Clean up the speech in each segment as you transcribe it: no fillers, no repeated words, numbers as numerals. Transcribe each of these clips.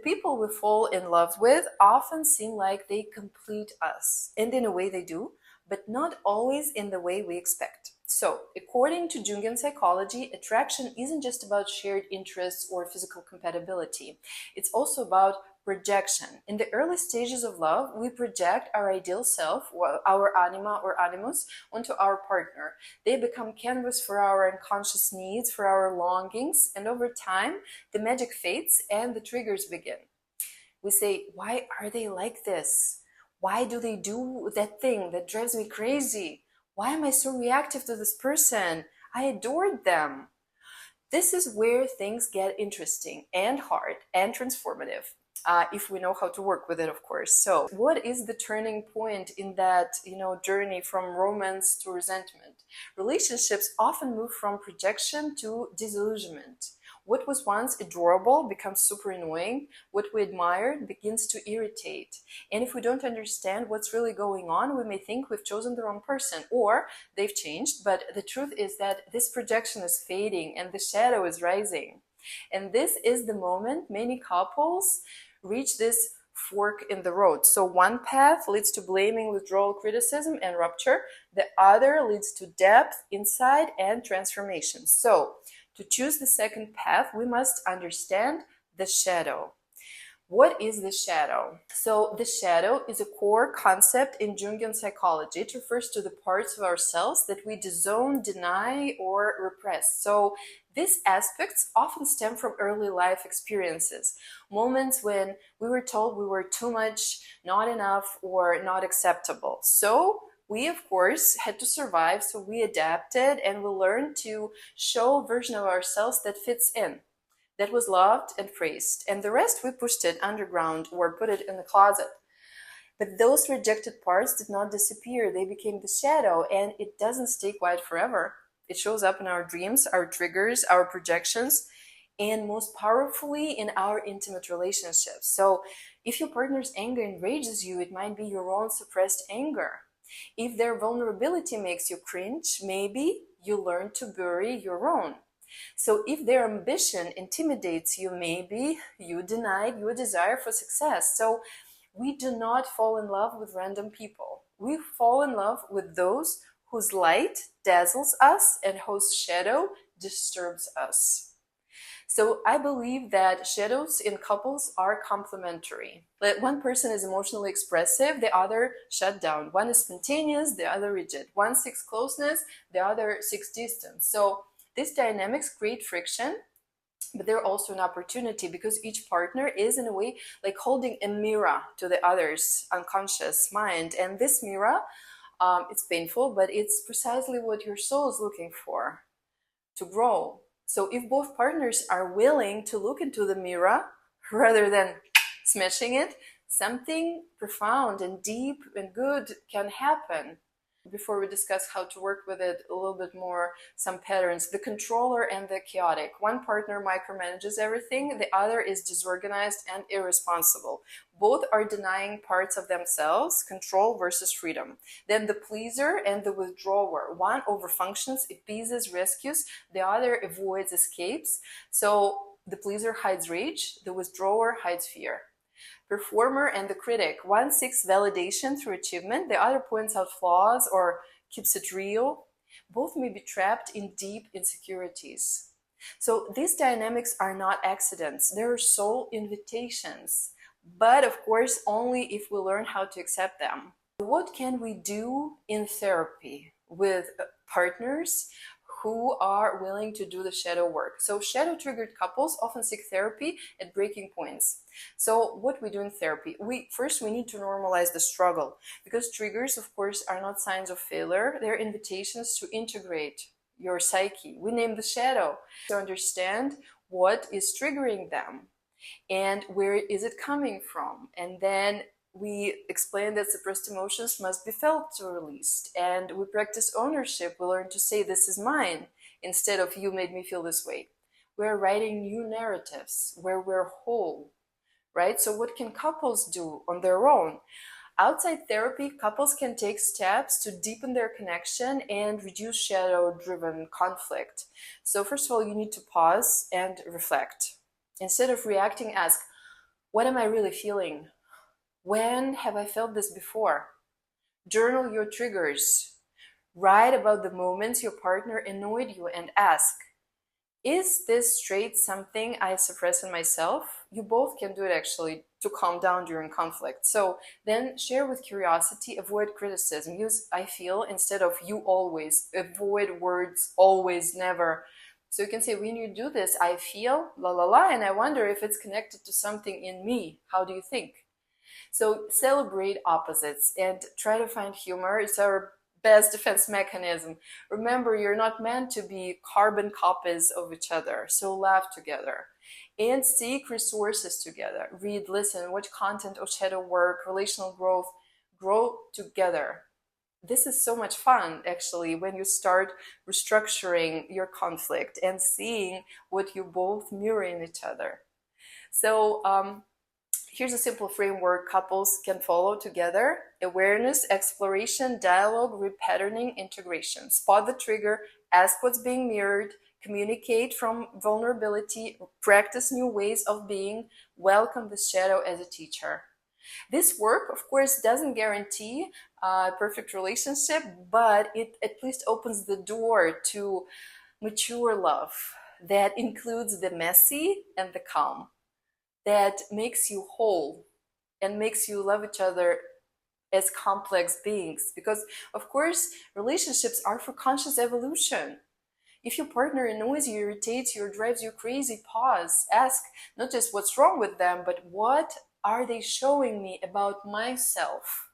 People we fall in love with often seem like they complete us, and in a way they do, but not always in the way we expect. So, according to Jungian psychology, attraction isn't just about shared interests or physical compatibility. It's also about projection. In the early stages of love, we project our ideal self, or our anima or animus, onto our partner. They become canvas for our unconscious needs, for our longings, and over time, the magic fades and the triggers begin. We say, why are they like this? Why do they do that thing that drives me crazy? Why am I so reactive to this person? I adored them. This is where things get interesting and hard and transformative. If we know how to work with it, of course. So, what is the turning point in that journey from romance to resentment? Relationships often move from projection to disillusionment. What was once adorable becomes super annoying. What we admired begins to irritate. And if we don't understand what's really going on, we may think we've chosen the wrong person or they've changed. But the truth is that this projection is fading and the shadow is rising. And this is the moment many couples reach this fork in the road. So one path leads to blaming, withdrawal, criticism, and rupture. The other leads to depth, insight, and transformation. So to choose the second path, we must understand the shadow. What is the shadow? So the shadow is a core concept in Jungian psychology. It refers to the parts of ourselves that we disown, deny, or repress. So these aspects often stem from early life experiences, moments when we were told we were too much, not enough, or not acceptable. So we, of course, had to survive, so we adapted and we learned to show a version of ourselves that fits in, that was loved and praised, and the rest we pushed it underground or put it in the closet. But those rejected parts did not disappear, they became the shadow, and it doesn't stay quiet forever. It shows up in our dreams, our triggers, our projections, and most powerfully in our intimate relationships. So if your partner's anger enrages you, it might be your own suppressed anger. If their vulnerability makes you cringe, maybe you learn to bury your own. So if their ambition intimidates you, maybe you denied your desire for success. So we do not fall in love with random people. We fall in love with those whose light dazzles us and whose shadow disturbs us. So I believe that shadows in couples are complementary. Like one person is emotionally expressive, the other shut down. One is spontaneous, the other rigid. One seeks closeness, the other seeks distance. So these dynamics create friction, but they're also an opportunity because each partner is in a way like holding a mirror to the other's unconscious mind. And this mirror, it's painful, but it's precisely what your soul is looking for, to grow. So if both partners are willing to look into the mirror rather than smashing it, something profound and deep and good can happen. Before we discuss how to work with it a little bit more, some patterns: the controller and the chaotic. One partner micromanages everything, the other is disorganized and irresponsible. Both are denying parts of themselves, control versus freedom. Then the pleaser and the withdrawer. One overfunctions, appeases, rescues, the other avoids, escapes. So the pleaser hides rage, the withdrawer hides fear. Performer and the critic. One seeks validation through achievement, the other points out flaws or keeps it real. Both may be trapped in deep insecurities. So these dynamics are not accidents, they're soul invitations, but of course only if we learn how to accept them. What can we do in therapy with partners who are willing to do the shadow work? So shadow triggered couples often seek therapy at breaking points. So what we do in therapy, we need to normalize the struggle, because triggers, of course, are not signs of failure. They're invitations to integrate your psyche. We name the shadow to understand what is triggering them and where is it coming from. And then we explain that suppressed emotions must be felt or released. And we practice ownership. We learn to say, this is mine, instead of you made me feel this way. We're writing new narratives where we're whole, right? So what can couples do on their own? Outside therapy, couples can take steps to deepen their connection and reduce shadow-driven conflict. So first of all, you need to pause and reflect. Instead of reacting, ask, What am I really feeling? When have I felt this before? Journal your triggers. Write about the moments your partner annoyed you and ask, is this trait something I suppress in myself? You both can do it actually to calm down during conflict. So then share with curiosity, avoid criticism. Use I feel instead of you always. Avoid words always, never. So you can say, when you do this, I feel la la la, and I wonder if it's connected to something in me. How do you think? So celebrate opposites and try to find humor. It's our best defense mechanism. Remember, you're not meant to be carbon copies of each other. So laugh together and seek resources together. Read, listen, watch content or shadow work, relational growth. Grow together. This is so much fun, actually, when you start restructuring your conflict and seeing what you both mirror in each other. So, here's a simple framework couples can follow together: awareness, exploration, dialogue, repatterning, integration. Spot the trigger, ask what's being mirrored, communicate from vulnerability, practice new ways of being, welcome the shadow as a teacher. This work, of course, doesn't guarantee a perfect relationship, but it at least opens the door to mature love that includes the messy and the calm, that makes you whole and makes you love each other as complex beings. Because, of course, relationships are for conscious evolution. If your partner annoys you, irritates you, or drives you crazy, pause. Ask not just what's wrong with them, but what are they showing me about myself?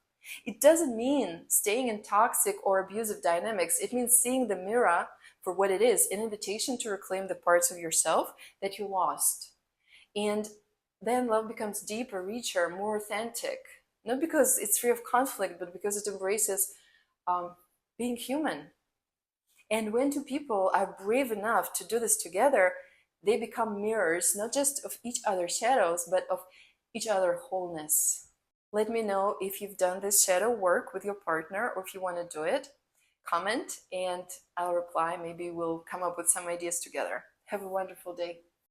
It doesn't mean staying in toxic or abusive dynamics. It means seeing the mirror for what it is, an invitation to reclaim the parts of yourself that you lost. And then love becomes deeper, richer, more authentic. Not because it's free of conflict, but because it embraces um, being human. And when two people are brave enough to do this together, they become mirrors, not just of each other's shadows, but of each other's wholeness. Let me know if you've done this shadow work with your partner or if you want to do it. Comment and I'll reply. Maybe we'll come up with some ideas together. Have a wonderful day.